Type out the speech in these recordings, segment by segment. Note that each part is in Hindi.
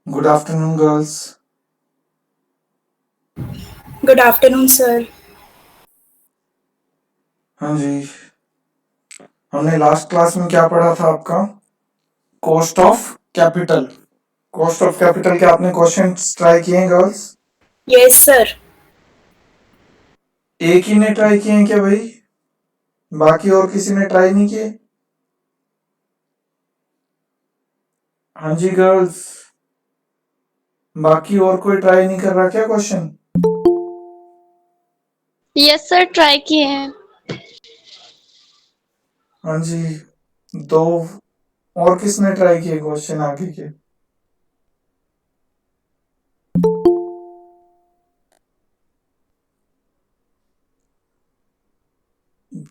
Good afternoon girls. Good afternoon sir. हाँ जी, हमने लास्ट क्लास में क्या पढ़ा था आपका? Cost of capital. Cost of capital के आपने क्वेश्चंस ट्राई किए हैं गर्ल्स? Yes sir. एक ही ने ट्राई किए हैं क्या भाई? बाकी और किसी ने ट्राई नहीं किए? हाँ जी गर्ल्स, बाकी और कोई ट्राई नहीं कर रहा क्या क्वेश्चन? यस सर, ट्राई किए हैं। हाँ जी, दो और किसने ट्राई किए क्वेश्चन आगे के?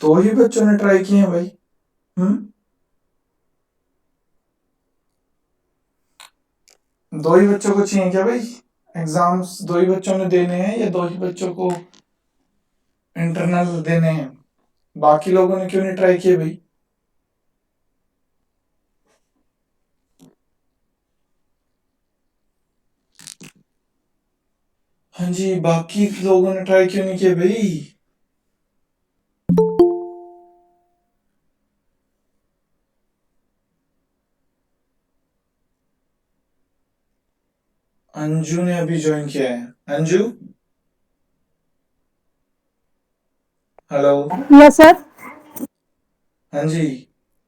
दो ही बच्चों ने ट्राई किए हैं भाई। दो ही बच्चों को चाहिए क्या भाई? एग्जाम्स दो ही बच्चों ने देने हैं या दो ही बच्चों को इंटरनल देने हैं? बाकी लोगों ने क्यों नहीं ट्राई किए भाई? हाँ जी, बाकी लोगों ने ट्राई क्यों नहीं किए भाई? अंजू ने अभी ज्वाइन किया है। अंजू, हेलो। Yes sir. हाँ जी,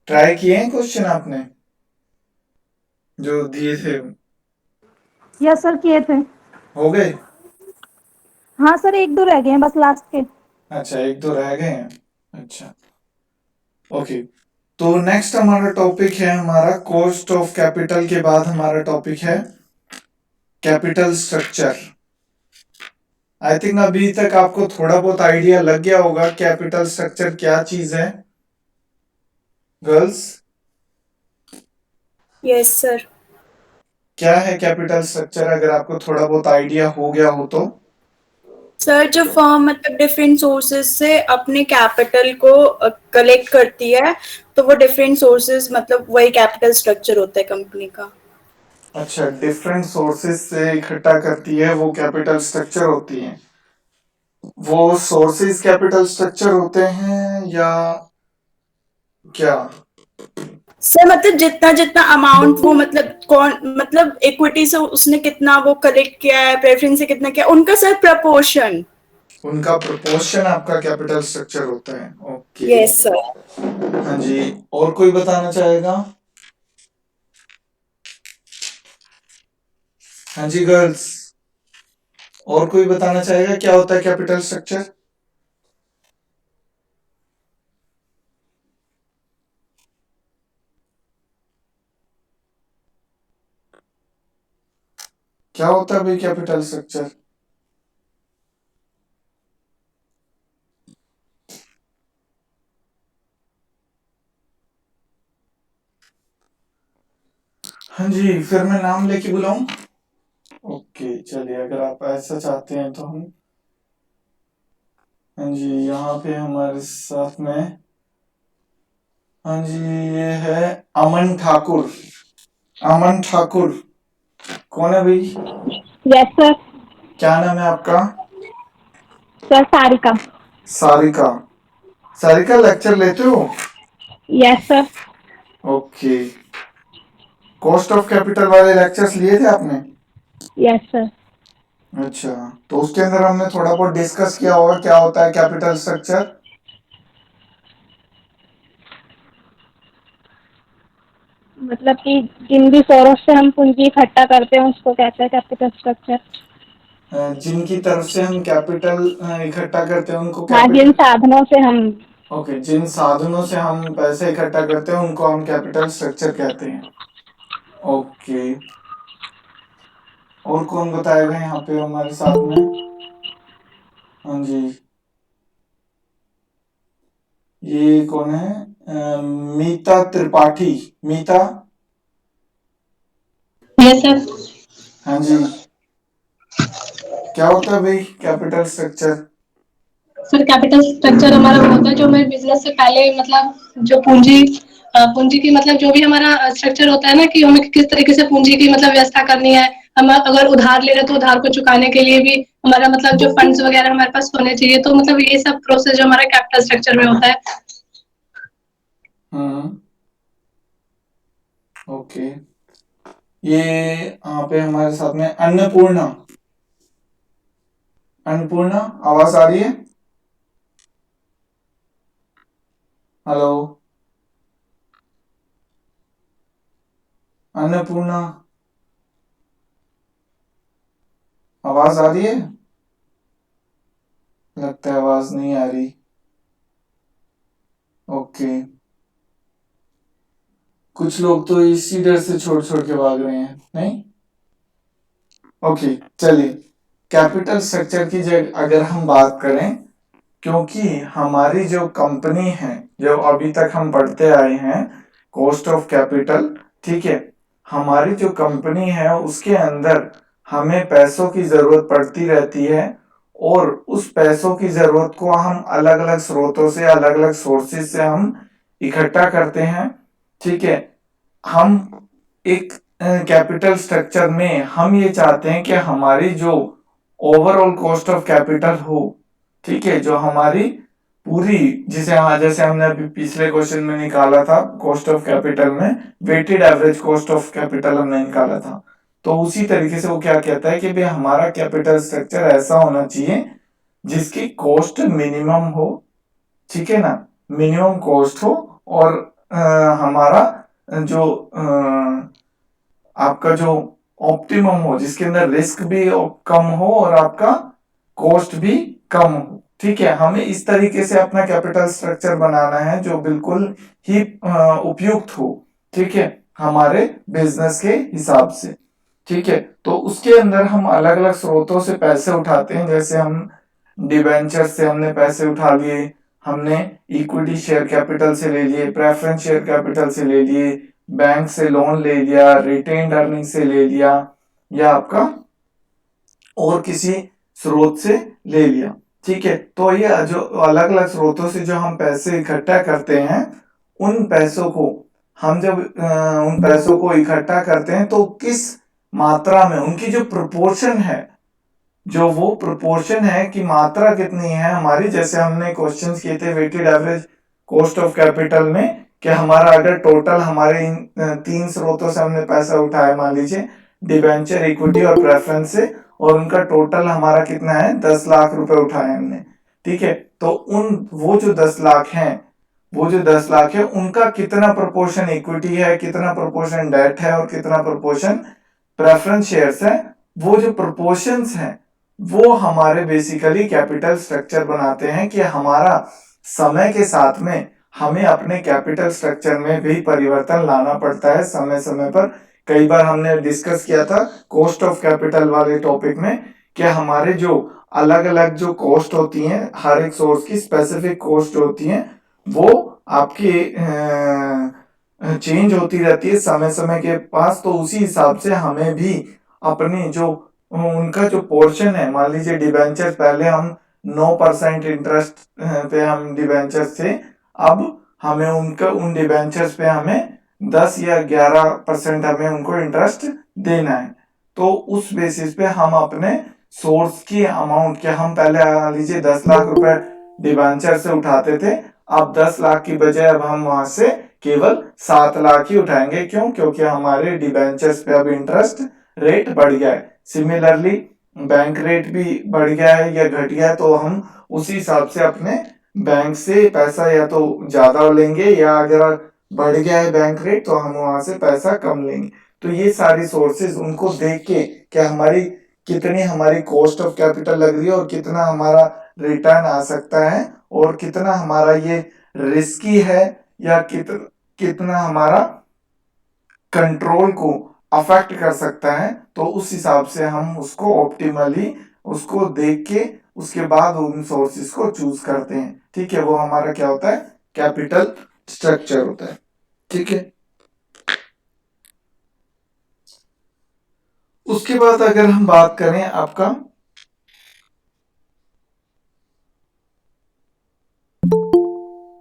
ट्राई किए हैं क्वेश्चन आपने जो दिए थे? यस सर, किए थे। हो गए? हाँ सर, एक दो रह गए हैं बस लास्ट के। अच्छा, एक दो रह गए हैं। अच्छा, ओके। तो नेक्स्ट हमारा टॉपिक है हमारा कॉस्ट ऑफ कैपिटल के बाद हमारा टॉपिक है कैपिटल स्ट्रक्चर। आई थिंक अभी तक आपको थोड़ा बहुत आइडिया लग गया होगा कैपिटल स्ट्रक्चर क्या चीज है गर्ल्स? Yes sir. क्या है कैपिटल स्ट्रक्चर, अगर आपको थोड़ा बहुत आइडिया हो गया हो तो? सर, जो फर्म मतलब डिफरेंट सोर्सेज से अपने कैपिटल को कलेक्ट करती है, तो वो डिफरेंट सोर्सेज मतलब वही कैपिटल स्ट्रक्चर होता है कंपनी का। अच्छा, डिफरेंट सोर्सेज से इकट्ठा करती है वो कैपिटल स्ट्रक्चर होती है। वो सोर्सेज कैपिटल स्ट्रक्चर होते हैं या क्या? सर मतलब जितना जितना अमाउंट वो मतलब कौन मतलब इक्विटी से उसने कितना वो कलेक्ट किया है, प्रेफरेंस से कितना किया, उनका सर प्रपोर्शन। उनका प्रोपोर्शन आपका कैपिटल स्ट्रक्चर होता है। ओके। Yes sir. हाँ जी, और कोई बताना चाहेगा? हाँ जी गर्ल्स, और कोई बताना चाहेगा क्या होता है कैपिटल स्ट्रक्चर? क्या होता है भाई कैपिटल स्ट्रक्चर? हाँ जी, फिर मैं नाम लेके बुलाऊं? ओके चलिए, अगर आप ऐसा चाहते हैं तो हम। हाँ जी, यहाँ पे हमारे साथ में, हाँ जी, ये है अमन ठाकुर। अमन ठाकुर कौन है भाई? Yes sir. क्या नाम है आपका? सर सारिका। सारिका। सारिका लेक्चर लेते हो? Yes sir. Okay. Cost of capital वाले लेक्चर्स लिए थे आपने? Yes sir. अच्छा, तो उसके अंदर हमने थोड़ा बहुत डिस्कस किया होगा क्या होता है कैपिटल स्ट्रक्चर। मतलब कि जिन भी सोर्स से हम पूंजी इकट्ठा करते हैं उसको कहते हैं कैपिटल स्ट्रक्चर। जिनकी तरफ से हम कैपिटल इकट्ठा करते हैं उनको हाँ, जिन कैपिटल। साधनों से हम। ओके, जिन साधनों से हम पैसे इकट्ठा करते हैं उनको हम कैपिटल स्ट्रक्चर कहते हैं। ओके, और कौन बताएगा यहाँ पे हमारे साथ में? हाँ जी, ये कौन है? मीता त्रिपाठी। मीता। Yes sir. हाँ जी, क्या होता है भाई capital structure? Sir capital structure हमारा वो होता है जो हमें बिजनेस से पहले मतलब जो पूंजी की मतलब जो भी हमारा स्ट्रक्चर होता है ना कि हमें किस तरीके से पूंजी की मतलब व्यवस्था करनी है, हम अगर उधार ले रहे तो उधार को चुकाने के लिए भी हमारा मतलब जो फंड्स वगैरह हमारे पास होने चाहिए, तो मतलब ये सब प्रोसेस जो हमारा कैपिटल स्ट्रक्चर में होता है। ओके, ये यहाँ पे हमारे साथ में अन्नपूर्णा। अन्नपूर्णा, आवाज आ रही है? हेलो अन्नपूर्णा, आवाज आ रही है? लगता है आवाज नहीं आ रही। ओके, कुछ लोग तो इसी डर से छोड़ छोड़ के भाग रहे हैं, नहीं? ओके, चलिए, कैपिटल स्ट्रक्चर की जगह अगर हम बात करें, क्योंकि हमारी जो कंपनी है, जो अभी तक हम पढ़ते आए हैं, कॉस्ट ऑफ कैपिटल, ठीक है, हमारी जो कंपनी है उसके अंदर हमें पैसों की जरूरत पड़ती रहती है, और उस पैसों की जरूरत को हम अलग अलग स्रोतों से, अलग अलग सोर्सेज से हम इकट्ठा करते हैं, ठीक है। हम एक कैपिटल स्ट्रक्चर में हम ये चाहते हैं कि हमारी जो ओवरऑल कॉस्ट ऑफ कैपिटल हो, ठीक है, जो हमारी पूरी, जैसे हमने अभी पिछले क्वेश्चन में निकाला था, कॉस्ट ऑफ कैपिटल में weighted average cost of capital हमने निकाला था, तो उसी तरीके से वो क्या कहता है कि भाई हमारा कैपिटल स्ट्रक्चर ऐसा होना चाहिए जिसकी कॉस्ट मिनिमम हो, ठीक है ना, मिनिमम कॉस्ट हो, और हमारा जो आपका जो ऑप्टिमम हो, जिसके अंदर रिस्क भी कम हो और आपका कॉस्ट भी कम हो, ठीक है। हमें इस तरीके से अपना कैपिटल स्ट्रक्चर बनाना है जो बिल्कुल ही उपयुक्त हो, ठीक है, हमारे बिजनेस के हिसाब से, ठीक है। तो उसके अंदर हम अलग अलग स्रोतों से पैसे उठाते हैं, जैसे हम डिबेंचर से हमने पैसे उठा लिए, हमने इक्विटी शेयर कैपिटल से ले लिए, प्रेफरेंस शेयर कैपिटल से ले लिए, बैंक से लोन ले लिया, रिटेन्ड अर्निंग से ले लिया, या आपका और किसी स्रोत से ले लिया, ठीक है। तो ये जो अलग अलग स्रोतों से जो हम पैसे इकट्ठा करते हैं, उन पैसों को हम जब उन पैसों को इकट्ठा करते हैं तो किस मात्रा में उनकी जो प्रोपोर्शन है, जो वो प्रोपोर्शन है कि मात्रा कितनी है हमारी, जैसे हमने क्वेश्चंस किए थे weighted average cost of capital में, कि हमारा अगर टोटल हमारे इन तीन स्रोतों से हमने पैसा उठाया, मान लीजिए डिबेंचर, इक्विटी और प्रेफरेंस से, और उनका टोटल हमारा कितना है, 10 लाख रुपए उठाए हमने, ठीक है। तो वो जो 10 लाख हैं, वो जो 10 लाख है उनका कितना प्रोपोर्शन इक्विटी है, कितना प्रोपोर्शन डेट है, और कितना प्रोपोर्शन प्रेफरेंस शेयर्स है, वो जो प्रोपोर्शंस हैं वो हमारे बेसिकली कैपिटल स्ट्रक्चर बनाते हैं, कि हमारा समय के साथ में हमें अपने कैपिटल स्ट्रक्चर में भी परिवर्तन लाना पड़ता है समय समय पर। कई बार हमने डिस्कस किया था कॉस्ट ऑफ कैपिटल वाले टॉपिक में, कि हमारे जो अलग अलग जो कॉस्ट होती हैं, हर एक सोर्स की स्पेसिफिक कॉस्ट होती हैं, वो आपकी चेंज होती रहती है समय समय के पास, तो उसी हिसाब से हमें भी अपनी जो उनका जो पोर्शन है, मान लीजिए डिबेंचर पहले हम 9% इंटरेस्ट पे हम डिबेंचर थे, अब हमें उन डिबेंचर्स पे हमें 10 या 11% हमें उनको इंटरेस्ट देना है। तो उस बेसिस पे हम अपने सोर्स की अमाउंट, के हम पहले लीजिए 10 लाख रुपए डिबेंचर से उठाते थे, अब 10 लाख की बजाय अब हम वहां से केवल 7 लाख ही उठाएंगे। क्यों? क्योंकि हमारे डिबेंचर्स पे अब इंटरेस्ट रेट बढ़ गया है। सिमिलरली बैंक रेट भी बढ़ गया है या घट गया है, तो हम उसी हिसाब से अपने बैंक से पैसा या तो ज्यादा लेंगे, या अगर बढ़ गया है बैंक रेट तो हम वहां से पैसा कम लेंगे। तो ये सारी सोर्सेज उनको देख के क्या हमारी कितनी हमारी कॉस्ट ऑफ कैपिटल लग रही है, और कितना हमारा रिटर्न आ सकता है, और कितना हमारा ये रिस्की है, या कितना हमारा कंट्रोल को अफेक्ट कर सकता है, तो उस हिसाब से हम उसको ऑप्टिमली उसको देख के उसके बाद उन सोर्सेज को चूज करते हैं, ठीक है। वो हमारा क्या होता है, कैपिटल स्ट्रक्चर होता है, ठीक है। उसके बाद अगर हम बात करें आपका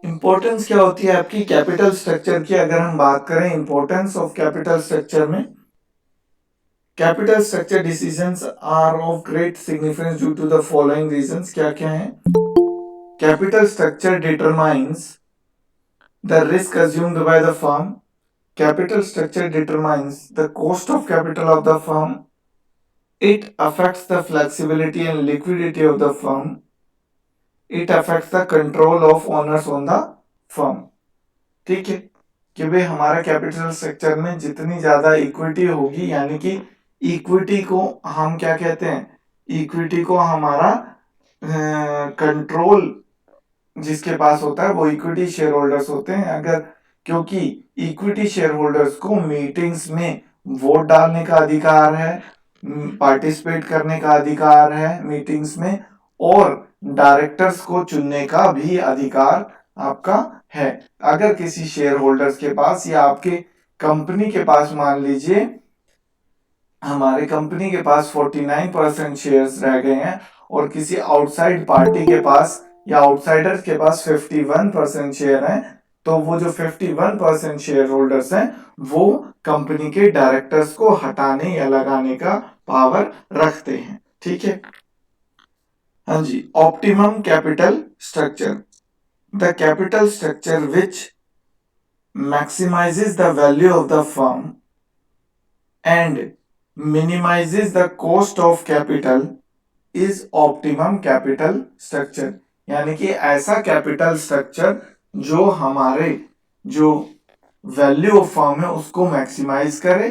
इंपॉर्टेंस क्या होती है आपकी कैपिटल स्ट्रक्चर की, अगर हम बात करें इंपॉर्टेंस ऑफ कैपिटल स्ट्रक्चर में, capital structure decisions are of great significance due to the following reasons. क्या क्या है? Capital structure determines the risk assumed by the firm. Capital structure determines the cost of capital of the firm. It affects the flexibility and liquidity of the firm. It affects the control of owners on the firm. ठीक है कि भाई हमारा कैपिटल स्ट्रक्चर में जितनी ज्यादा इक्विटी होगी, यानी कि इक्विटी को हम क्या कहते हैं, इक्विटी को हमारा कंट्रोल जिसके पास होता है वो इक्विटी शेयर होल्डर्स होते हैं। अगर क्योंकि इक्विटी शेयर होल्डर्स को मीटिंग्स में वोट डालने का अधिकार है, पार्टिसिपेट करने का अधिकार है मीटिंग्स में, और डायरेक्टर्स को चुनने का भी अधिकार आपका है। अगर किसी शेयर होल्डर्स के पास या आपके कंपनी के पास, मान लीजिए हमारे कंपनी के पास 49% शेयर्स रह गए हैं और किसी आउटसाइड पार्टी के पास या आउटसाइडर्स के पास 51% शेयर हैं, तो वो जो 51% शेयर होल्डर्स हैं वो कंपनी के डायरेक्टर्स को हटाने या लगाने का पावर रखते हैं। ठीक है, हाँ जी। Optimum capital structure, the capital structure which maximises the value of the firm and minimises the cost of capital is optimum capital structure. यानी कि ऐसा कैपिटल स्ट्रक्चर जो हमारे जो वैल्यू ऑफ फर्म है उसको मैक्सिमाइज करे,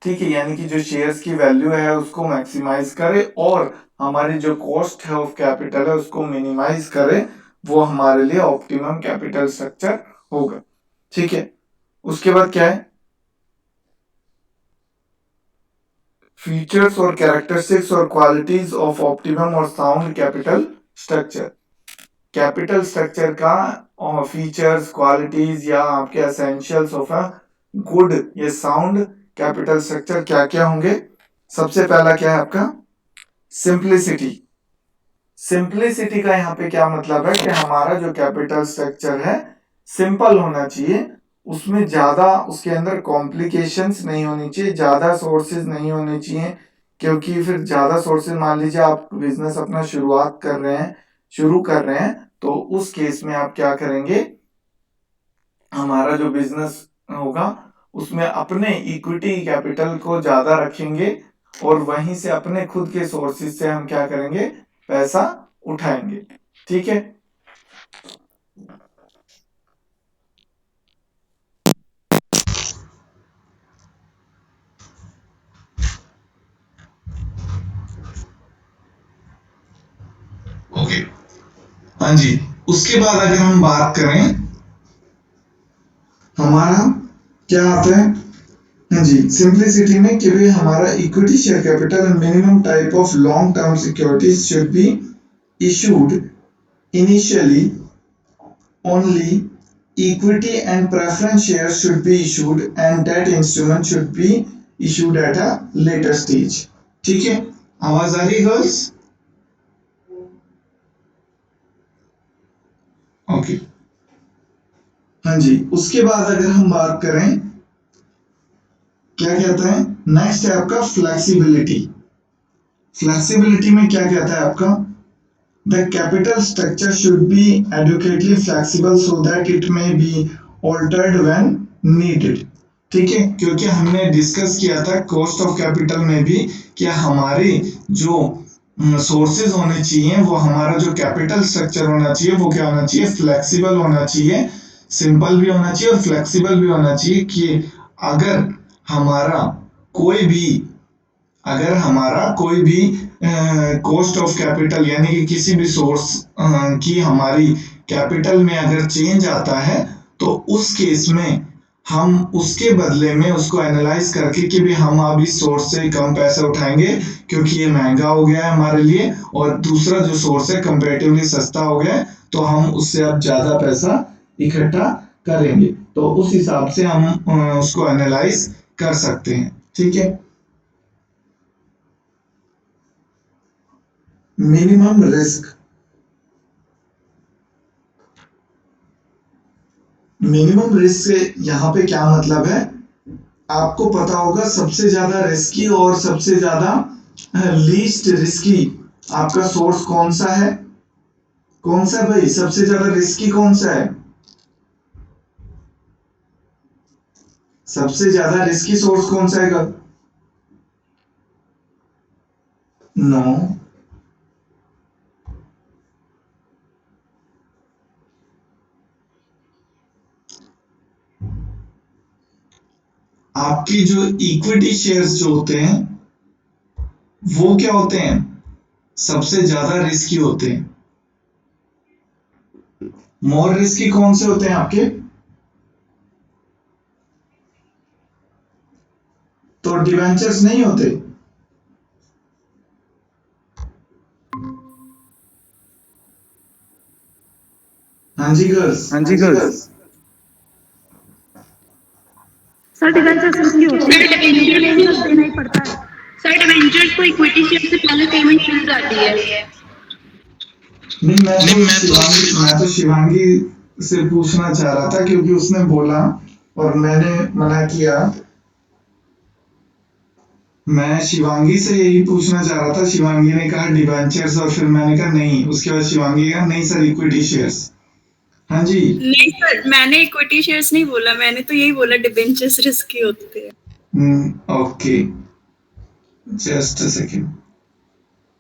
ठीक है, यानी कि जो शेयर्स की वैल्यू है उसको मैक्सिमाइज करे और हमारी जो कॉस्ट है ऑफ कैपिटल है उसको मिनिमाइज करे, वो हमारे लिए ऑप्टिमम कैपिटल स्ट्रक्चर होगा। ठीक है, उसके बाद क्या है, फीचर्स और कैरेक्टरिस्टिक्स और क्वालिटीज ऑफ ऑप्टिमम और sound capital structure. Capital structure का फीचर्स, क्वालिटीज या आपके एसेंशियल्स ऑफ अ गुड या साउंड कैपिटल स्ट्रक्चर क्या क्या होंगे। सबसे पहला क्या है आपका, सिंप्लिसिटी। सिंप्लिसिटी का यहाँ पे क्या मतलब है कि हमारा जो कैपिटल स्ट्रक्चर है सिंपल होना चाहिए, उसमें ज्यादा उसके अंदर कॉम्प्लिकेशंस नहीं होनी चाहिए, ज्यादा सोर्सेज नहीं होने चाहिए, क्योंकि फिर ज्यादा सोर्सेज, मान लीजिए आप बिजनेस अपना शुरू कर रहे हैं तो उस केस में आप क्या करेंगे, हमारा जो बिजनेस होगा उसमें अपने इक्विटी कैपिटल को ज्यादा रखेंगे और वहीं से अपने खुद के सोर्सेज से हम क्या करेंगे, पैसा उठाएंगे। ठीक है, ओके, हाँ जी। उसके बाद अगर हम बात करें, हमारा क्या आता है, हाँ जी, सिंप्लिसिटी में कि भाई हमारा equity share capital and minimum type of long term securities should be issued initially only, equity and preference share should be issued and debt instrument should be issued at a later stage. ठीक है, आवाज आ रही गर्ल्स? ओके, हाँ जी। उसके बाद अगर हम बात करें, क्या कहता है, नेक्स्ट है आपका फ्लेक्सिबिलिटी। फ्लेक्सिबिलिटी में क्या कहता है आपका, the capital structure should be adequately flexible so that it may be altered when needed. ठीक है, क्योंकि हमने डिस्कस किया था कॉस्ट ऑफ कैपिटल में भी कि हमारे जो सोर्सेज होने चाहिए, वो हमारा जो कैपिटल स्ट्रक्चर होना चाहिए वो क्या होना चाहिए, फ्लेक्सिबल होना चाहिए, सिंपल भी होना चाहिए और फ्लेक्सिबल भी होना चाहिए कि अगर हमारा कोई भी कॉस्ट ऑफ कैपिटल यानी कि किसी भी सोर्स की हमारी कैपिटल में अगर चेंज आता है तो उस केस में हम उसके बदले में उसको एनालाइज करके कि भी हम अब इस सोर्स से कम पैसे उठाएंगे क्योंकि ये महंगा हो गया है हमारे लिए, और दूसरा जो सोर्स है कंपैरेटिवली सस्ता हो गया है तो हम उससे अब ज्यादा पैसा इकट्ठा करेंगे। तो उस हिसाब से हम उसको एनालाइज कर सकते हैं। ठीक है, मिनिमम रिस्क। मिनिमम रिस्क से यहाँ पे क्या मतलब है आपको पता होगा सबसे ज्यादा रिस्की और सबसे ज्यादा लीस्ट रिस्की आपका सोर्स कौन सा है? कौन सा भाई सबसे ज्यादा रिस्की कौन सा है? सबसे ज्यादा रिस्की सोर्स कौन सा है? नो। आपकी जो इक्विटी शेयर्स जो होते हैं वो क्या होते हैं? सबसे ज्यादा रिस्की होते हैं। मोर रिस्की कौन से होते हैं आपके? तो डिवेंचर्स नहीं होते। हाँ जी गर्ल्स। सर डिवेंचर्स रिस्की होते हैं क्योंकि उन्हें इंटरेस्ट देना ही पड़ता है। सर डिवेंचर्स को इक्विटी शेयर से पहले पेमेंट मिल जाती है। नहीं, मैं तो शिवांगी से पूछना चाह रहा था क्योंकि उसने बोला और मैंने मना किया। मैं शिवांगी से यही पूछना चाह रहा था। शिवांगी ने कहा डिवेंचर्स और फिर मैंने कहा नहीं। उसके बाद शिवांगी कहा नहीं सर इक्विटी शेयर्स। हाँ जी। नहीं सर, मैंने इक्विटी शेयर्स नहीं बोला, मैंने तो यही बोला डिबेंचर्स रिस्की होते हैं। Okay, just a second.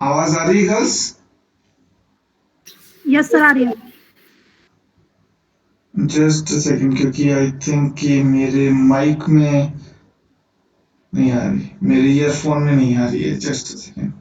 आवाज आ रही है गर्ल्स? यस सर आ रही है। जस्ट अ सेकेंड, क्योंकि आई थिंक कि मेरे माइक में नहीं आ रही, मेरे ईयरफोन में नहीं आ रही है। Just a second.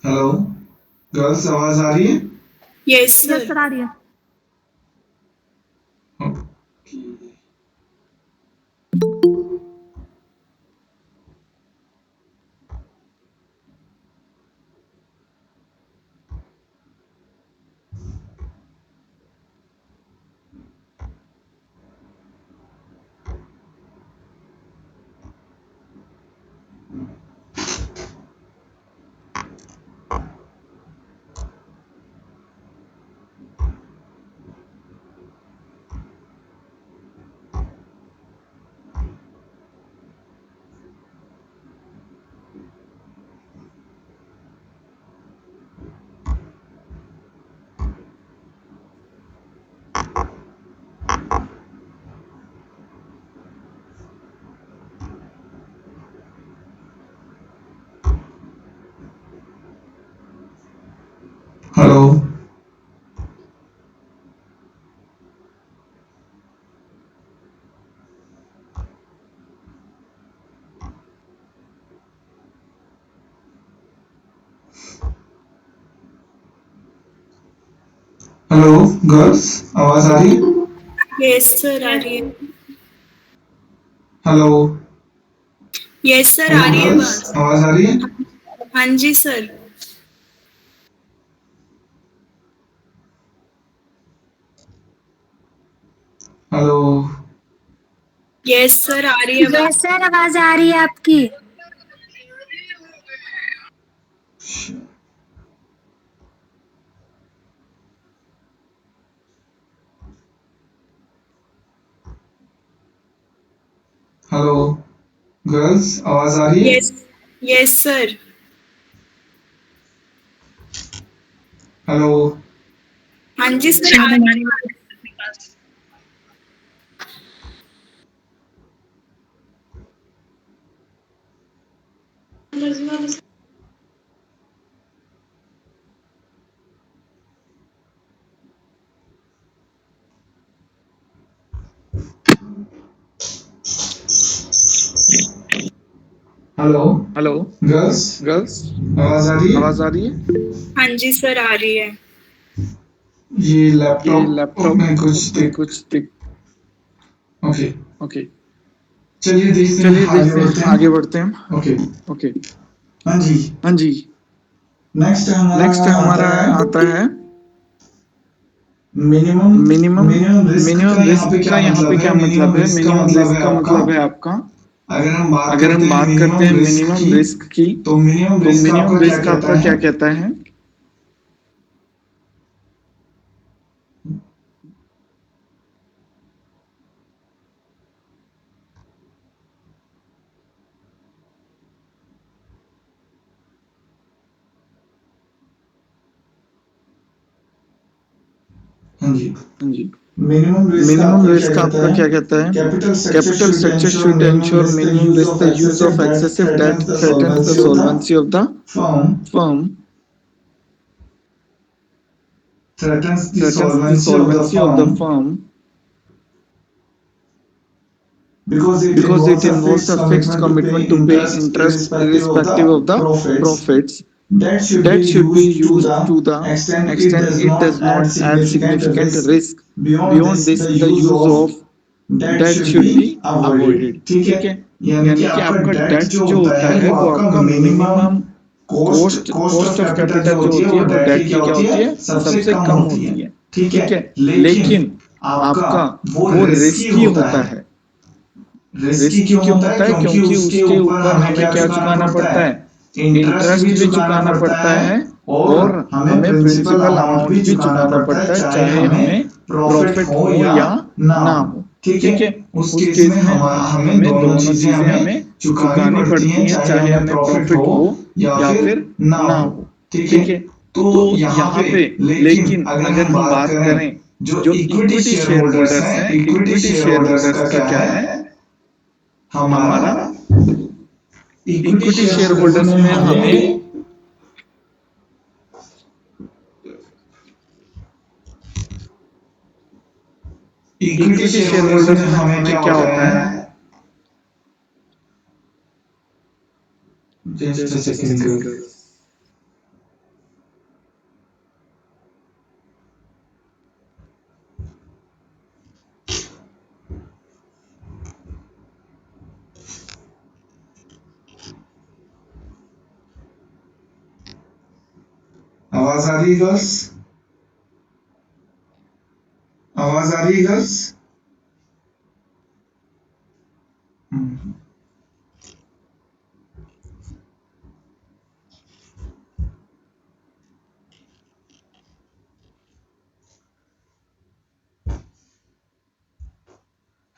Hello girls, आवाज आ रही है? Yes yes sir. सर आ रही है। हेलो हेलो गर्ल्स, आवाज आ रही है? यस सर आ रही है। हेलो यस सर आ हेलो रही है गर्ल्स, आवाज। आवाज आ रही है? हाँ जी सर। हेलो यस सर आ रही है आवाज। यस सर आवाज आ रही है आपकी। हेलो गर्ल्स, आवाज आ रही है? Yes yes sir. हेलो हाँ जी सर आ रही है। हेलो हेलो गर्ल्स, गर्ल्स, आवाज आ रही है? आवाज आ रही है? हाँ जी सर, आ रही है। ये ये लैपटॉप में कुछ लैपटॉप में कुछ दिक ओके, ओके, चलिए देखते हैं, चलिए आगे देखते हैं, बढ़ते आगे हैं। बढ़ते हैं। ओके, ओके, हाँ जी, हाँ जी। नेक्स्ट हमारा नेक्स्ट आता हमारा है आता है मिनिमम मिनिमम मिनिमम रिस्क का मिनिमम यहाँ रिस्क पे क्या का यहाँ पे मतलब है? क्या मिनिमम मतलब है? रिस्क का मिनिमम मतलब रिस्क है का आपका, मतलब है आपका, अगर हम बात अगर करते हम हैं बात करते मिनिमम हैं रिस्क मिनिमम की, रिस्क की, तो मिनिमम तो रिस्क मिनिमम आपका क्या रिस्क कहता आपका है? क्या कहता है? हाँ जी, हाँ जी। मिनिमम रिस्क मिनिमम आपका क्या रिस्क कहता आपका है? क्या कहता है? Capital structure capital should structure ensure should minimum ensure risk the minimum use risk of the use excessive of debt excessive debt threatens the threatens the solvency of the solvency of the firm, firm, threatens the threatens the solvency of the solvency of the firm firm, because because it it involves involves a a fixed fixed commitment commitment to to pay pay interest interest irrespective irrespective of of the the profits. profits. Debt should be That should be used to used to the the extent it extent does it not does add not add significant significant risk. risk. Beyond Beyond this, this, the the use use of of debt debt should should be be avoided. avoided. ठीक है, ठीक है, यानी कि यानी कि आपका आपका डेट डेट जो जो होता होता है है वो वो आपका आपका minimum minimum cost cost of of capital capital जो जो होती है होती वो है वो डेट की डेट क्या की क्या होती है? होती है? सबसे सबसे कम कम होती है। होती है। ठीक है, ठीक है, लेकिन लेकिन आपका आपका वो वो रिस्की रिस्की होता होता है। है। रिस्की रिस्की क्यों क्यों होता है? होता है? क्योंकि क्योंकि उसके उसके ऊपर ऊपर हमें हमें क्या क्या चुकाना चुकाना पड़ता पड़ता है? है? इंटरेस्ट इंटरेस्ट भी भी चुकाना चुकाना पड़ता पड़ता है है और और हमें हमें प्रिंसिपल प्रिंसिपल अमाउंट अमाउंट भी भी चुकाना चुकाना पड़ता है, पड़ता है, चाहे चाहे हमें हमें प्रॉफिट प्रॉफिट हो हो या या ना ना हो। हो। ठीक है, ठीक है, उस उस केस में केस में हमें हमें दोनों दोनों चीजें चीजें हमें हमें चुकानी चुकानी पड़ती पड़ती हैं, हैं, चाहे चाहे हमें हमें प्रॉफिट प्रॉफिट हो हो या या फिर फिर ना ना हो। हो। ठीक है, ठीक है, तो तो यहाँ यहाँ पे पे लेकिन लेकिन अगर अगर हम हम बात बात करें, करें जो जो equity equity share share holders holders हैं, हैं, equity equity share share holders holders का का क्या क्या है? है? हमारा हमारा equity equity share share holders holders में में हमें हमें equity equity share share holders में होल्डर्स में हमें हमें क्या क्या होता होता है? है? Just a just a second second girl. Girls. आवाज आ रही है गर्ल्स? आवाज आ रही है गर्ल्स?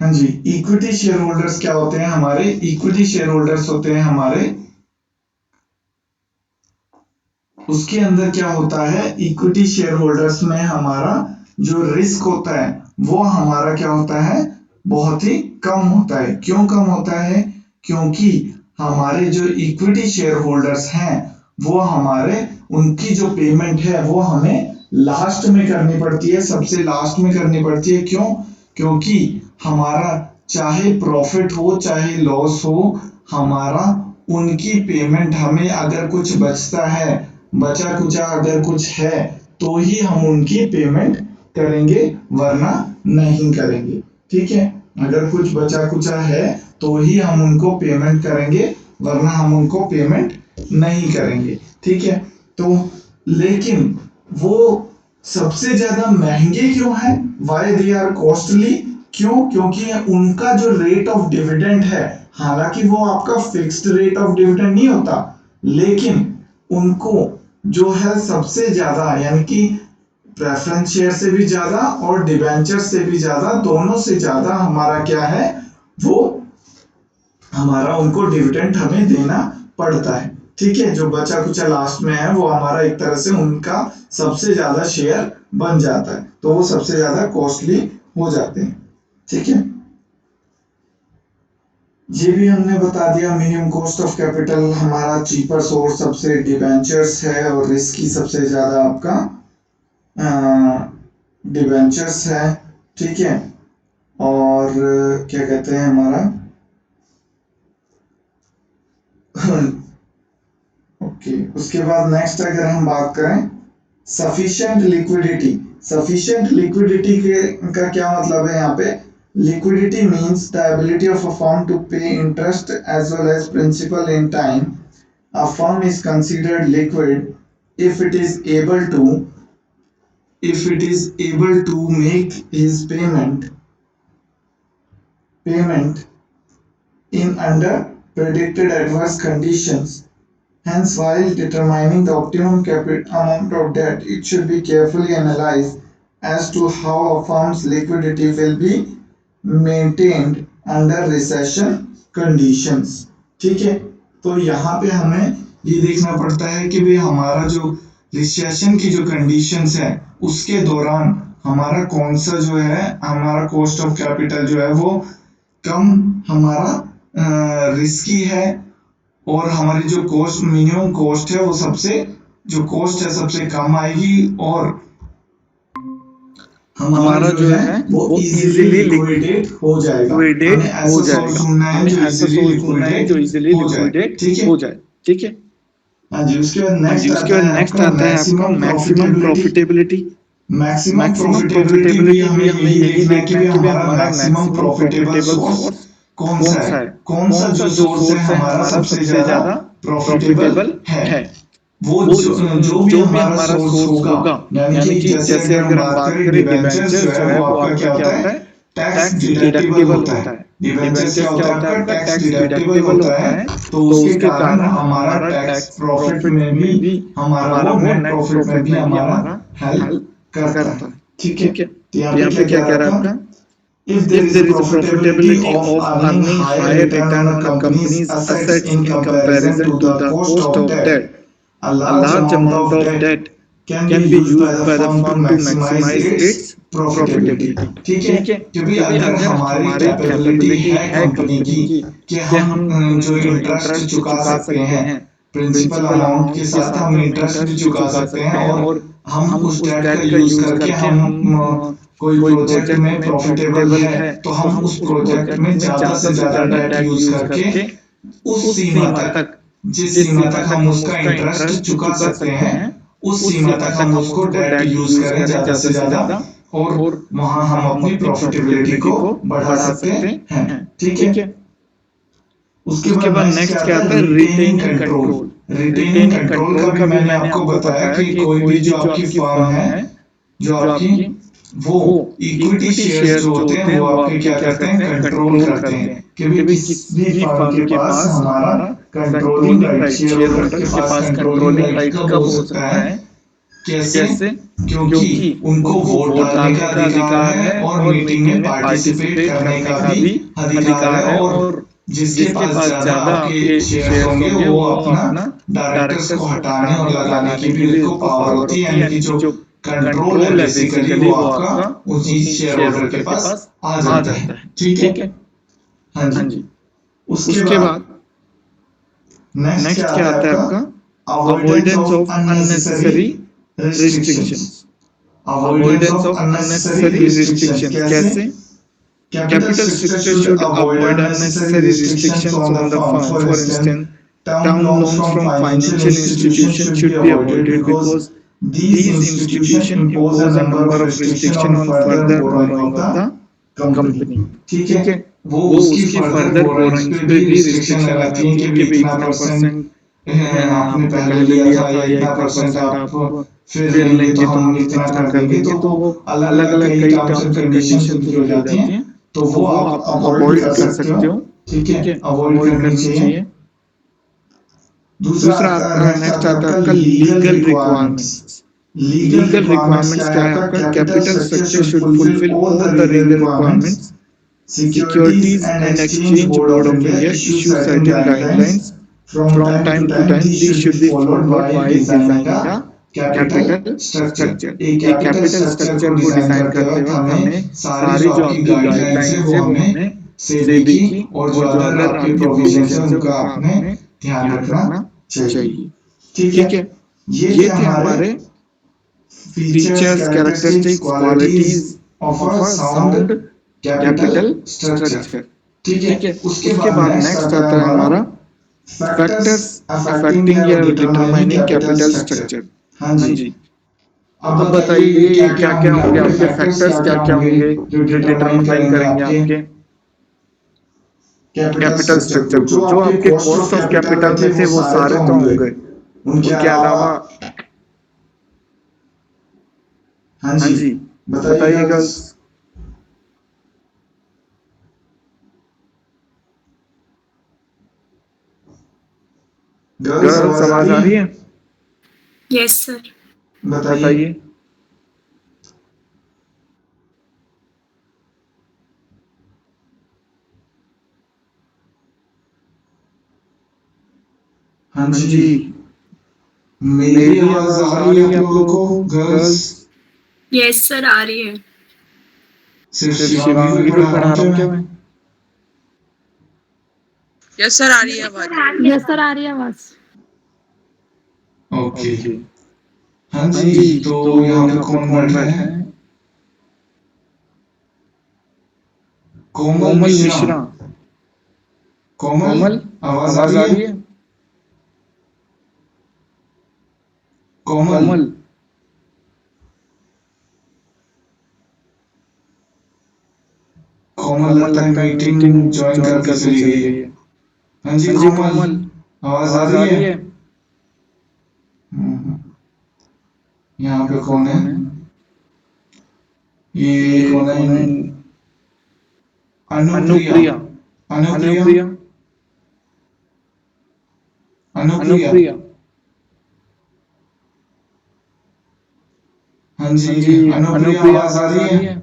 हाँ जी, इक्विटी शेयर होल्डर्स क्या होते हैं हमारे? इक्विटी शेयर होल्डर्स होते हैं हमारे, उसके अंदर क्या होता है? इक्विटी शेयर होल्डर्स में हमारा जो रिस्क होता है वो हमारा क्या होता है? बहुत ही कम होता है। क्यों कम होता है? क्योंकि हमारे जो इक्विटी शेयर होल्डर्स हैं वो हमारे, उनकी जो पेमेंट है वो हमें लास्ट में करनी पड़ती है, सबसे लास्ट में करनी पड़ती है। क्यों? क्योंकि हमारा चाहे प्रॉफिट हो चाहे लॉस हो, हमारा उनकी पेमेंट, हमें अगर कुछ बचता है, बचा कुचा अगर कुछ है तो ही हम उनकी पेमेंट करेंगे, वरना नहीं करेंगे। ठीक है, अगर कुछ बचा कुचा है तो ही हम उनको पेमेंट करेंगे, वरना हम उनको पेमेंट नहीं करेंगे। ठीक है, तो लेकिन वो सबसे ज्यादा महंगे क्यों है? Why they are costly? क्यों? क्योंकि उनका जो रेट ऑफ डिविडेंड है, हालांकि वो आपका फिक्स्ड रेट ऑफ डिविडेंड नहीं होता, लेकिन उनको जो है सबसे ज्यादा, यानी कि प्रेफरेंस शेयर से भी ज्यादा और डिबेंचर से भी ज्यादा, दोनों से ज्यादा हमारा क्या है? वो हमारा उनको डिविडेंड हमें देना पड़ता है। ठीक है, जो बचा कुचा लास्ट में है वो हमारा एक तरह से उनका सबसे ज्यादा शेयर बन जाता है, तो वो सबसे ज्यादा कॉस्टली हो जाते हैं। ठीक है, ये भी हमने बता दिया। मिनिमम कॉस्ट ऑफ कैपिटल हमारा चीपर सोर्स सबसे डिबेंचर्स है और रिस्की सबसे ज्यादा आपका डिबेंचर्स है। ठीक है, और क्या कहते हैं हमारा ओके, उसके बाद नेक्स्ट अगर हम बात करें सफिशिएंट लिक्विडिटी। सफिशिएंट लिक्विडिटी के का क्या मतलब है यहाँ पे? Liquidity means the ability of a firm to pay interest as well as principal in time. A firm is considered liquid if it is able to make his payment in under predicted adverse conditions. Hence, while determining the optimum amount of debt, it should be carefully analyzed as to how a firm's liquidity will be maintained under recession conditions. ठीक है, तो यहाँ पे हमें ये देखना पड़ता है कि भाई हमारा जो रिसेशन की जो कंडीशंस है उसके दौरान हमारा कौन सा जो है हमारा कॉस्ट ऑफ कैपिटल जो है वो कम हमारा रिस्की है, और हमारी जो कॉस्ट मिनिमम कॉस्ट है वो सबसे जो कॉस्ट है सबसे कम आएगी, और हमारा जो है वो इजीली लिक्विडेट हो जाएगा। हमें ऐसा सोर्स ढूंढना है जो इजीली लिक्विडेट हो जाए। ठीक है। हाँ जी, उसके बाद नेक्स्ट आता है आपका मैक्सिमम प्रॉफिटेबिलिटी। मैक्सिमम प्रॉफिटेबिलिटी हमें यही देखना है कि हमारा मैक्सिमम प्रॉफिटेबल सोर्स कौन सा है, कौन सा जो सोर्स है हमारा सबसे ज्यादा प्रॉफिटेबल है। वो जो भी हमारा सोर्स होगा, यानी कि जैसे अगर हम बात करें डिबेंचर्स जो है वो आपका क्या होता है? टैक्स डिडक्टेबल होता है। डिबेंचर्स क्या होता है आपका? टैक्स डिडक्टेबल होता है, तो उसके कारण हमारा टैक्स प्रॉफिट में भी हमारा वो नेट प्रॉफिट में भी हमारा हेल्प करता है। ठीक है, तो यहाँ पे क्या कह रहा है आपका? If there is a profitability of earning higher return on a company's assets in comparison to the cost of debt, a large amount of debt can be used by the firm to maximize its profitability. ठीक है, क्योंकि अगर हमारी कैपेबिलिटी है कंपनी की कि हम जो इंटरेस्ट चुका सकते हैं प्रिंसिपल अमाउंट के साथ हम इंटरेस्ट भी चुका सकते हैं, और हम उस डेट का यूज करके हम कोई प्रोजेक्ट में प्रॉफिटेबल है तो हम उस प्रोजेक्ट में ज्यादा से ज्यादा डेट यूज करके उस सीमा तक, जिस सीमा तक हम उसका इंटरेस्ट चुका सकते हैं उस सीमा तक हम उसको डेट यूज करें ज्यादा से ज्यादा, और वहां हम अपनी प्रॉफिटेबिलिटी को बढ़ा सकते हैं। ठीक है, उसके बाद नेक्स्ट क्या आता है? Retaining control. रिटेनिंग कंट्रोल का भी मैंने आपको बताया कि कोई भी जो आपकी फर्म है, जो आपकी वो इक्विटी शेयर्स जो होते हैं वो आपके क्या करते हैं? कंट्रोल करते हैं। कि भी किसी भी फर्म के पास हमारा कंट्रोलिंग राइट, शेयर होल्डर के पास कंट्रोलिंग राइट कब हो सकता है? कैसे? क्योंकि उनको वोट डालने का अधिकार है और मीटिंग में पार्टिसिपेट करने का भी अधिकार है, और जिसके पास ज्यादा आपके शेयर होंगे वो अपना डायरेक्टर्स को हटाने और लगाने की भी उनको पावर होती है, यानी कि जो कंट्रोल है बेसिकली वो आपका उसी शेयर होल्डर के पास आ जाता है। ठीक है, हाँ जी। उसके बाद नेक्स्ट क्या आता है आपका? Avoidance of unnecessary restrictions. Avoidance of unnecessary restrictions कैसे? Capital structure should avoid unnecessary restrictions on the firm. For instance, term loans from financial institutions should be avoided because these institutions impose a number of restrictions on further borrowing of the company. ठीक है, वो उसकी फर्दर बोरोइंग्स पे भी रिस्ट्रिक्शन लगाती हैं कि भी इतना परसेंट आपने पहले लिया था या इतना परसेंट आप फिर लेंगे तो हम इतना कर देंगे, तो वो अलग अलग कई टर्म्स एंड कंडीशंस उनकी हो जाती हैं, तो वो आप अवॉइड कर सकते हो। ठीक है, अवॉइड करनी चाहिए। दूसरा नेक्स्ट आता है आपका लीगल रिक्वायरमेंट्स। लीगल रिक्वायरमेंट्स क्या है आपका? Capital structure should fulfil all the legal requirements. Securities and exchange board of India issue certain guidelines from time to time. This should be followed while designing the capital structure. एक कैपिटल स्ट्रक्चर को डिजाइन करते वक्त हमें सारी जो आपकी गाइडलाइंस है वो हमें सेबी की और जो अदर आपके प्रोविजंस है उनका आपने ध्यान रखना चाहिए। ठीक है, ये थे हमारे features, characteristics, qualities of a sound capital structure. ठीक है, उसके बाद नेक्स्ट आता है हमारा फैक्टर्स अफेक्टिंग या डिटरमाइनिंग कैपिटल स्ट्रक्चर। हाँ जी। अब बताइए क्या क्या होंगे आपके फैक्टर्स, क्या क्या होंगे जो डिटरमाइन करेंगे आपके कैपिटल स्ट्रक्चर को। जो आपके कॉस्ट ऑफ कैपिटल में थे वो सारे तो होंगे, उनके अलावा हाँ जी बताइए गर्ल्स। गर्ल्स आवाज आ रही है? Yes sir. बताइए। हाँ हाँ जी, जी, मेरी आवाज आ रही है आप लोगों को गर्ल्स? यस सर, आ रही है। सिर्फ सिर्फ शिवांगी को शिवांगी को पढ़ा रहा पढ़ा हूँ रहा हूँ क्या क्या मैं? मैं? यस सर, आ रही है आवाज। यस सर, आ रही है आवाज। ओके। ओके। हाँ हाँ जी, जी, तो तो यहाँ पे यहाँ पे कौन कौन बैठा बैठे है? हैं? कोमल कोमल मिश्रा। मिश्रा। कोमल, कोमल आवाज आ आवाज रही आ है? रही है? कोमल, कोमल कोमल कोमल लगता है लगता है मीटिंग मीटिंग ज्वाइन ज्वाइन करके करके चली चली गई है। गई है। हाँ जी हाँ जी कोमल, कोमल आवाज आ आवाज रही आ है? रही है? हम्म, यहाँ पे यहाँ पे कौन है? कौन है? ये ये कौन है? कौन है? अनुप्रिया। अनुप्रिया। अनुप्रिया, अनुप्रिया। अनुप्रिया। अनुप्रिया। हाँ जी, हाँ जी, अनुप्रिया अनुप्रिया आवाज आ आवाज रही आ है? रही है?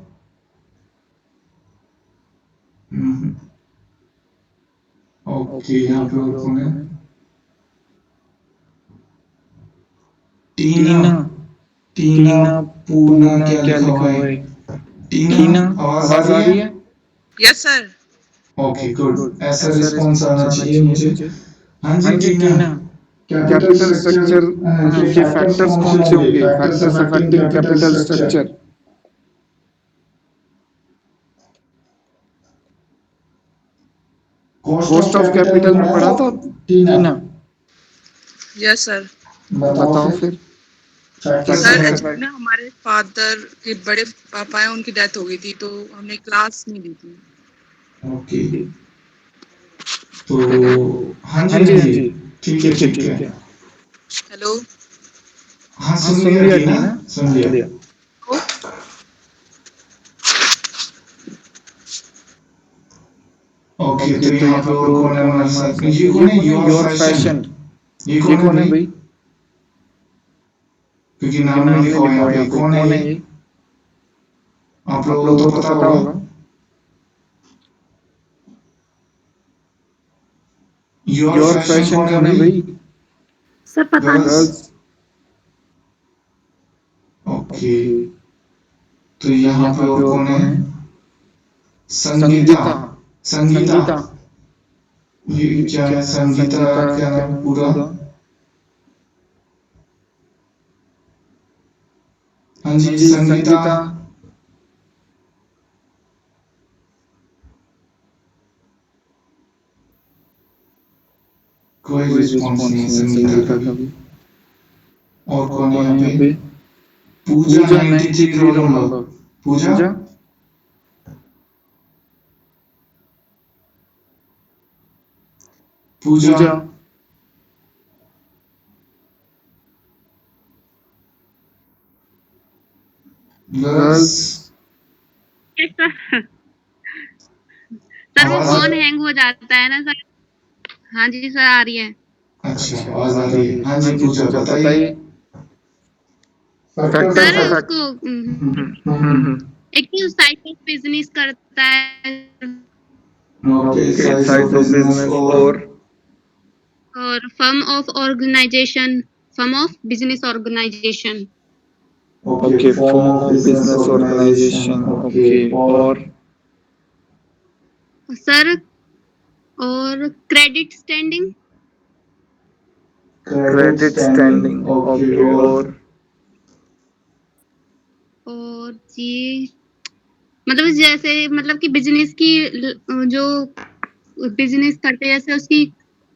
हम्म, ओके, ओके, यहाँ पे यहाँ और पे और कौन है? कौन है? टीना। टीना। टीना, टीना। पूना पूना क्या क्या लिखा हुआ लिखा है? हुआ है? टीना, टीना आवाज आ आवाज रही आ है? रही है? Yes sir. Okay okay good, good, ऐसा ऐसा रिस्पॉन्स रिस्पॉन्स आना आना चाहिए चाहिए मुझे। मुझे। हाँ जी हाँ जी टीना, टीना, कैपिटल कैपिटल स्ट्रक्चर स्ट्रक्चर के के फैक्टर्स फैक्टर्स कौन से कौन से होंगे? होंगे? Factors factors affecting affecting capital capital structure. Structure. Cost of cost of capital में कैपिटल में पढ़ा पढ़ा था था टीना? टीना? Yes sir. बताओ बताओ फिर, फिर। Factors sir factors affect. Actually ना हमारे फादर के बड़े पापा हैं, उनकी डेथ हो गई थी, तो हमने क्लास नहीं दी थी। ओके, तो तो हाँ जी हाँ हाँ जी हाँ जी, जी, ठीक है ठीक है ठीक है। ठीक है। हेलो। हाँ हाँ सुन सुन लिया लिया टीना, टीना, सुन सुन लिया। लिया। ओ, ओके, तो ओके, तो यहाँ पे यहाँ पे और कौन और है कौन है हमारे हमारे साथ में? साथ ये में? कौन ये है? कौन है? Your your fashion. फैशन। ये ये कौन है कौन है भाई? भाई? क्योंकि क्योंकि नाम नहीं नाम लिखा नहीं हुआ लिखा यहाँ हुआ पे, यहाँ पे, कौन है कौन ये? है ये? आप आप लोगों को लोगों तो को तो पता पता होगा। होगा। योर योर फैशन फैशन कौन है कौन है भाई? भाई? सर पता नहीं। गर्ल्स। गर्ल्स। ओके, ओके, तो तो यहाँ पे यहाँ पे और और कौन है? कौन है? संगीता। संगीता। संगीता, संगीता। ये ये क्या क्या है? है? संगीता संगीता क्या क्या नाम नाम पूरा? पूरा? हाँ हाँ जी जी संगीता। संगीता। कोई कोई रिस्पॉन्स नहीं रिस्पॉन्स है नहीं है संगीता का संगीता भी। का भी। और और कौन है कौन यहाँ है यहाँ पे? पे? Pooja Pooja 93 93 roll roll number. Number. Pooja, Pooja. Pooja. Pooja. Girls, girls. Sir वो आवाज। फोन हैंग हो जाता है ना सर। हाँ जी सर, आ रही है। अच्छा, अच्छा आवाज आ आवाज आ रही रही है। है। हाँ हाँ जी जी पूजा पूजा बताइए। बताइए। Factors factors sir affect. Affect. उसको एक ही साइड ऑफ बिजनेस करता है okay, okay, size of size of business business और और और form of business organization. Okay, okay, form form of of business business organization. Organization. Okay, okay, और सर और credit standing. Credit credit standing. Standing. Okay, okay, और और ये मतलब जैसे मतलब कि बिजनेस की जो बिजनेस करते हैं जैसे उसकी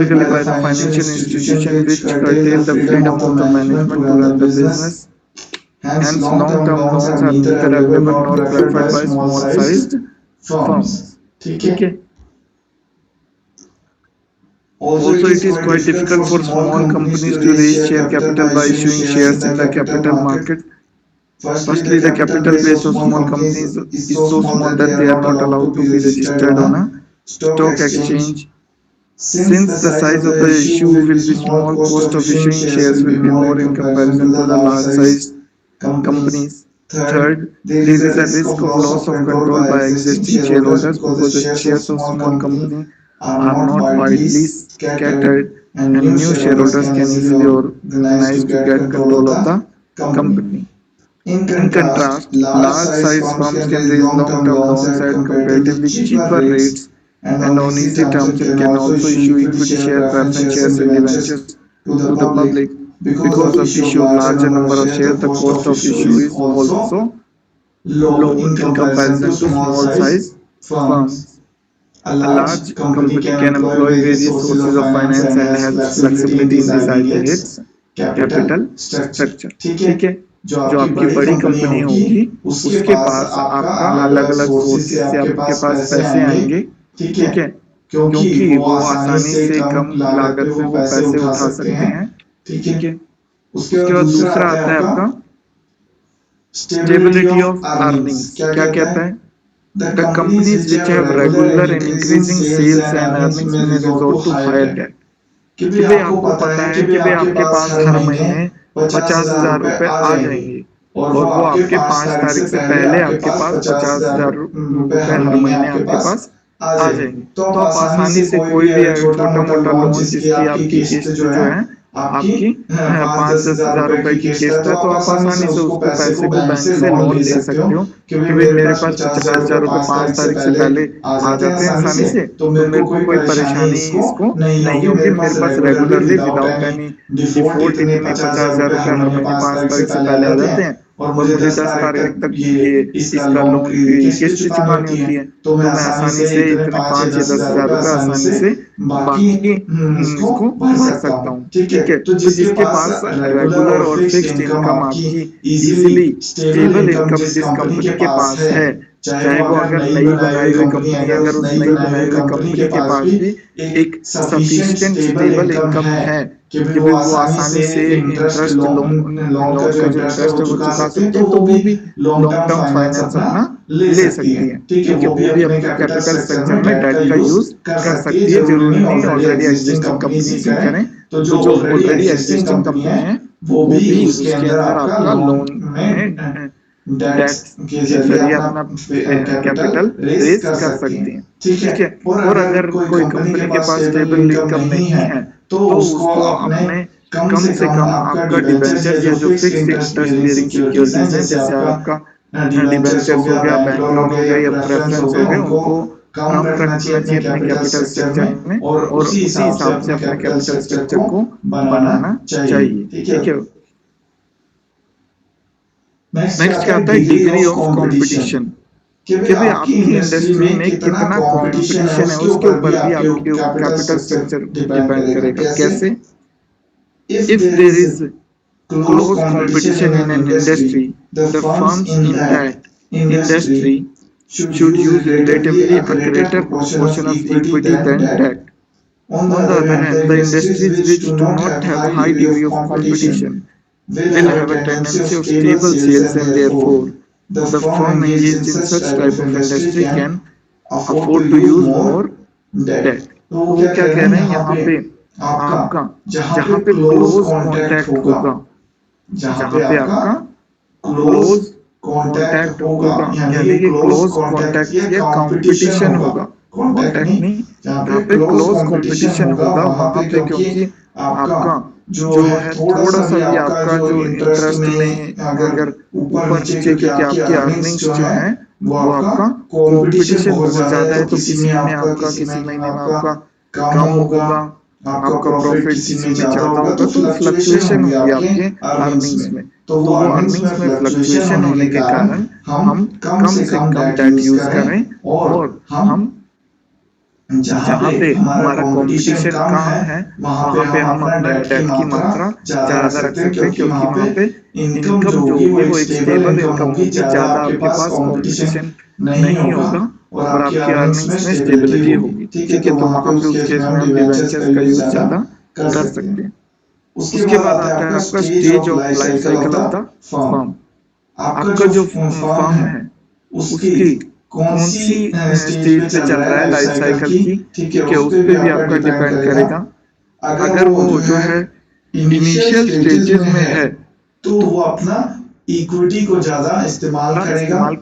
typically by the financial institution which curtail the freedom of the management to run the business. Hence, long-term loans are neither available nor preferred by small-sized firms. ठीक है. ठीक है. Next, we have the next question. What is the difference between capital structure and capital market? Capital structure is a structure that is built on the foundation of the business. Also, it is quite difficult for small companies to raise share capital by issuing shares in the capital market. Firstly, the capital base of small companies is so small that they are not allowed to be registered on a stock exchange. Since the size of the issue will be small, cost of issuing shares will be more in comparison to the large sized companies. Third, there is a risk of loss of control by existing shareholders because the shares of small company are not widely scattered and new shareholders can easily organize to get control of the company. In contrast, large size firms can raise long-term loans at comparatively cheaper rates and on easy terms and can also issue equity share, preference shares and debentures to the public. Because of issue of larger number of shares, the cost of issue is also low in comparison to small size firms. A large company can employ various sources of finance and has flexibility in deciding its capital structure. ठीक है, जो आपकी बड़ी कंपनी होगी उसके पास आपका अलग अलग सोर्सेस से आपके पास पैसे आएंगे, ठीक है, क्योंकि वो आसानी से कम लागत में वो पैसे उठा सकते हैं, ठीक है। उसके बाद दूसरा आता है आपका स्टेबिलिटी ऑफ अर्निंग्स। क्या कहता है? The companies which have regular and increasing sales and earnings may resort to higher debt. कि भाई आपको पता है कि भाई आपके पास हर महीने 50,000 रुपए आ जाएंगे और वो आपके 5 तारीख से पहले आपके पास 50,000 रुपए हर महीने आपके पास आ जाएंगे, तो आप आसानी से कोई भी छोटा मोटा लोन जिसकी आपकी किस्त जो है आपकी 5-10 हजार रुपए की किस्त है, तो आप आसानी से उसको पैसे को बैंक से लोन ले सकते हो कि भाई मेरे पास 50,000 रुपए 5 तारीख से पहले आ जाते हैं आसानी से, तो मेरे को कोई परेशानी इसको नहीं होगी, मेरे पास रेगुलरली विदाउट एनी डिफॉल्ट इतने 50,000 रुपए हर महीने 5 तारीख से पहले आ जाते हैं और मुझे 10 तारीख तक ये इसका लोन की किस्त चुकानी होती है, तो मैं आसानी से इतने 5 या 10,000 रुपए आसानी से बाकी इसको भर सकता हूँ, ठीक है। तो जिसके पास रेगुलर और फिक्स्ड इनकम आपकी इजीली स्टेबल इनकम जिस कंपनी के पास है, चाहे वो अगर नई बनाई हुई कंपनी है, अगर उस नई बनाई हुई कंपनी के पास भी एक सफिशिएंट स्टेबल इनकम है कि भाई वो आसानी से इंटरेस्ट लोन का जो इंटरेस्ट है वो चुका सकते हैं, तो वो भी लॉन्ग टर्म फाइनेंस अपना ले सकती है, ठीक है। वो भी अपने कैपिटल स्ट्रक्चर में डेट का यूज कर सकती है, जरूरी नहीं ऑलरेडी एग्जिस्टिंग कंपनी से करें, तो जो ऑलरेडी एग्जिस्टिंग कंपनी है वो भी उसके अंदर आपका लोन में डेट के जरिए अपना कैपिटल रेज कर सकती हैं, ठीक है। और अगर कोई कंपनी के पास स्टेबल इनकम नहीं है तो उसको अपने कम से कम आपका डिबेंचर या जो फिक्स्ड इंटरेस्ट बेयरिंग सिक्योरिटीज हैं, जैसे आपका डिबेंचर्स हो गया, बैंक लोन हो गया या प्रेफरेंस हो गया, उनको कम रखना चाहिए अपने कैपिटल स्ट्रक्चर में और उसी हिसाब से अपने कैपिटल स्ट्रक्चर को बनाना चाहिए, ठीक है। नेक्स्ट क्या आता है? डिग्री ऑफ कंपटीशन, कि भाई आपकी इंडस्ट्री में कितना कंपटीशन है उसके ऊपर भी आपके कैपिटल स्ट्रक्चर डिपेंड करेगा। कैसे? If there is close competition in an industry, the firms in that industry should use relatively a greater proportion of equity than debt. On the other hand, the industries which do not have high degree of competition will have a tendency of stable sales and therefore the firm engaged in such type of industry can afford to use more debt. तो वो क्या कह रहे हैं यहाँ पे? आपका जहाँ पे क्लोज कॉन्टैक्ट होगा, जहाँ पे आपका क्लोज कॉन्टैक्ट होगा, यानी कि क्लोज कॉन्टैक्ट या कंपटीशन होगा, कॉन्टैक्ट नहीं, जहाँ पे क्लोज कंपटीशन होगा वहाँ पे क्योंकि आपका जो है थोड़ा सा भी आपका जो इंटरेस्ट में अगर ऊपर नीचे, क्योंकि आपकी अर्निंग्स जो है वो आपका कंपटीशन बहुत ज्यादा है, तो किसी में आपका किसी महीने में आपका कम होगा, आपका प्रॉफिट किसी में ज्यादा होगा, तो फ्लक्चुएशन होगी आपके अर्निंग्स में, तो वो अर्निंग्स में फ्लक्चुएशन होने के कारण हम कम से कम डेट यूज करें और हम जहाँ पे हमारा कंपटीशन कम है वहाँ पे हम अपना डेट की मात्रा ज्यादा रख सकते हैं, क्योंकि वहाँ पे इनकम जो होगी वो एक स्टेबल इनकम होगी, ज्यादा आपके पास कंपटीशन नहीं होगा और आपकी अर्निंग्स में स्टेबिलिटी होगी, ठीक है, तो वहां पे उस केस में हम डिवेंचर्स का यूज ज्यादा कर सकते हैं। उसके बाद आता है आपका stage of life cycle of the firm. आपका जो फर्म है उसकी कौन सी स्टेज पे चल रहा है लाइफ साइकिल की, ठीक है, उस पे भी आपका डिपेंड करेगा। अगर वो जो है इनिशियल स्टेजेस में है तो वो अपना इक्विटी को ज्यादा इस्तेमाल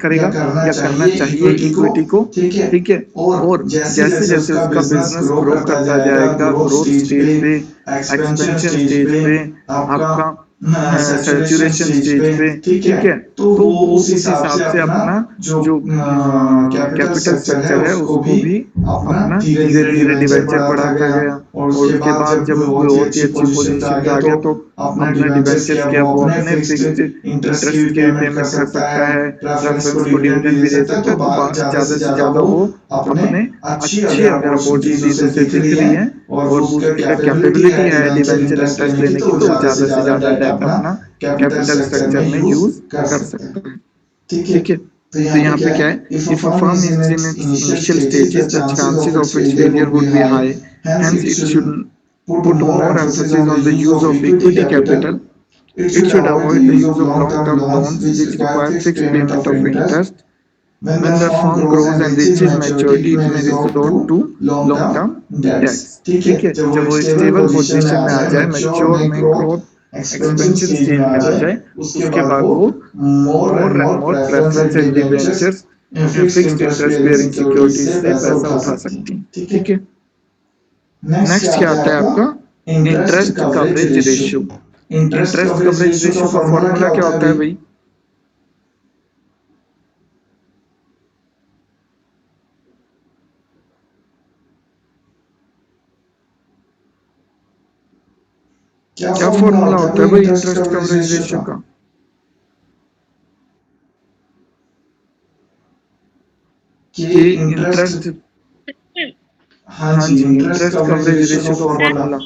करेगा या करना चाहिए इक्विटी को, ठीक है। और जैसे जैसे उसका बिजनेस ग्रो करता जाएगा, ग्रोथ स्टेज पे, एक्सपेंशन स्टेज पे, आपका सैचुरेशन स्टेज पे, ठीक है, तो वो उस हिसाब से अपना जो कैपिटल स्ट्रक्चर है उसको भी अपना धीरे धीरे डिवेंचर बढ़ाता गया। और उसके बाद जब वो बहुत ही अच्छी पोजीशन पे आ गया तो अपने डिवेंचर्स के अब वो अपने फिक्स्ड इंटरेस्ट की भी पेमेंट कर सकता है, प्रेफरेंस को डिविडेंड भी दे सकता है। तो ज्यादा से ज्यादा वो अपने अच्छी अगर अपॉर्चुनिटीज उसे दिख रही है और उसकी अगर कैपेबिलिटी है डिवेंचर इंटरेस्ट लेने की, तो ज्यादा से ज्यादा डेट अपना कैपिटल स्ट्रक्चर में यूज कर सकता है, ठीक है। तो यहाँ पे क्या है, if a firm is in its initial stages the chances of its failure would be high, hence it should put more emphasis on the use of equity capital. It should avoid the use of long-term loans which require fixed payment of interest. When the firm grows and reaches maturity, it may resort to long-term debts. ठीक है, जब वो स्टेबल पोजीशन में आ जाए, मैच्योर में, ग्रोथ एक्सपेंशन स्टेज में आ जाए, उसके बाद वो more and more preference and debentures fixed interest bearing securities से पैसा उठा सकती हैं, ठीक है। नेक्स्ट क्या आता है आपका interest coverage ratio. Interest coverage ratio का फॉर्मूला क्या होता है भाई? क्या फॉर्मूला होता है भाई इंटरेस्ट कवरेज रेशियो का? कि इंटरेस्ट, हाँ जी, इंटरेस्ट कवरेज रेशियो का formula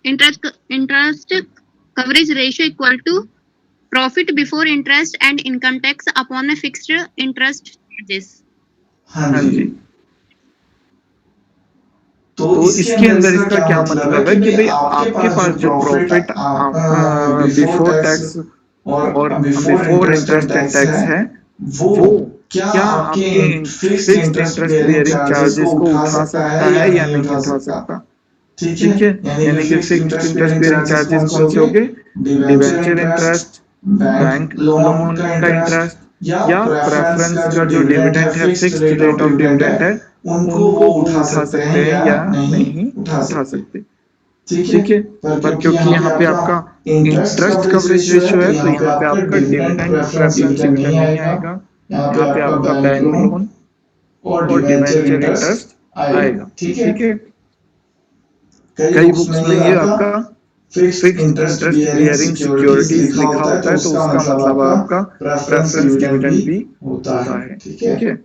interest coverage ratio equal to profit before interest and income tax upon a fixed interest charges. हाँ जी। तो इसके अंदर इसका क्या मतलब है कि भाई आपके पास जो प्रॉफिट बिफोर टैक्स और बिफोर इंटरेस्ट एंड टैक्स है, वो क्या आपके फिक्स्ड इंटरेस्ट बेयरिंग चार्जेस को उठा सकता है या नहीं उठा सकता, ठीक है। यानी कि फिक्स्ड इंटरेस्ट बेयरिंग चार्जेस कौन से होंगे? डिवेंचर इंटरेस्ट, बैंक लोन का इंटरेस्ट, या प्रेफरेंस का जो डिविडेंड है, फिक्स्ड रेट ऑफ डिविडेंड है, उनको उठा सकते हैं या नहीं उठा सकते, ठीक है। पर क्योंकि यहाँ पे आपका इंटरेस्ट कवरेज रेशियो है, तो यहाँ पे आपका डिविडेंड प्रेफरेंस डिविडेंड नहीं आएगा, यहाँ पे आपका बैंक लोन और डिवेंचर इंटरेस्ट आएगा, ठीक है। कई बुक्स में ये आपका फिक्स्ड इंटरेस्ट बेयरिंग सिक्योरिटीज लिखा होता है, तो उसका मतलब आपका प्रेफरेंस डिविडेंड भी होता है, ठीक है।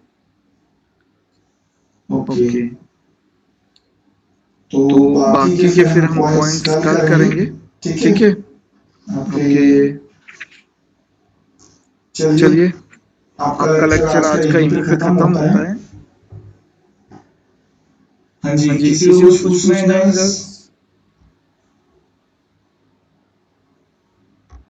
ओके, तो बाकी के फिर हम पॉइंट्स कल करेंगे, ठीक है। ओके, चलिए आपका लेक्चर आज का यहीं पे खत्म होता है। हाँ जी, किसी को कुछ पूछना है?